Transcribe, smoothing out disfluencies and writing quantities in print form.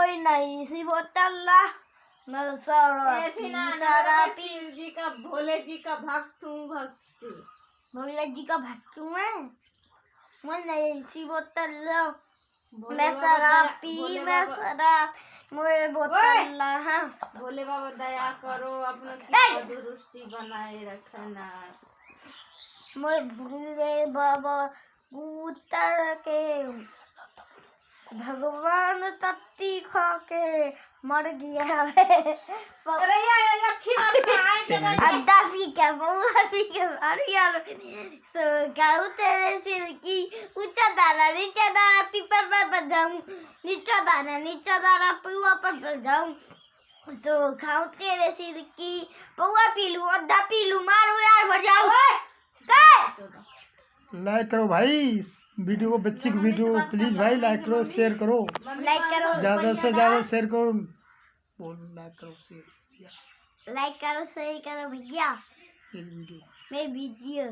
कोई नहीं सी बोतल ला मैं सारा ऐसे ना सारा ना पी शिव जी का भोले जी का भक्त हूँ भक्ति। भोले जी का भक्त हूँ मैं नहीं सी बोतल ला भोले मैं बाबा शराब दया- पी भोले मैं बाबा- शराब मुझे बोतल ला हाँ भोले बाबा दया करो अपने की नहीं। तंदुरुस्ती बनाए रखना। मैं भूले बाबा उतर के भगवान तत्ती खा के मर गया है अरे यार अच्छी बात है जरा अड्डा पी के बहुआ पी के मारी यार तो गाँव तेरे सिर की ऊंचा दाना पीपर पर बजाऊं नीचा दाना पुआ पर बजाऊं तो खाऊं तेरे सिर की बहुआ पी लूं अड्डा पी लूं मारो यार बजाऊं लाइक करो भाई इस वीडियो को, बच्ची की वीडियो प्लीज भाई लाइक करो शेयर करो, लाइक करो ज्यादा से ज्यादा शेयर करो, बोल लाइक करो शेयर लाइक करो सही करो भैया वीडियो। मैं वीडियो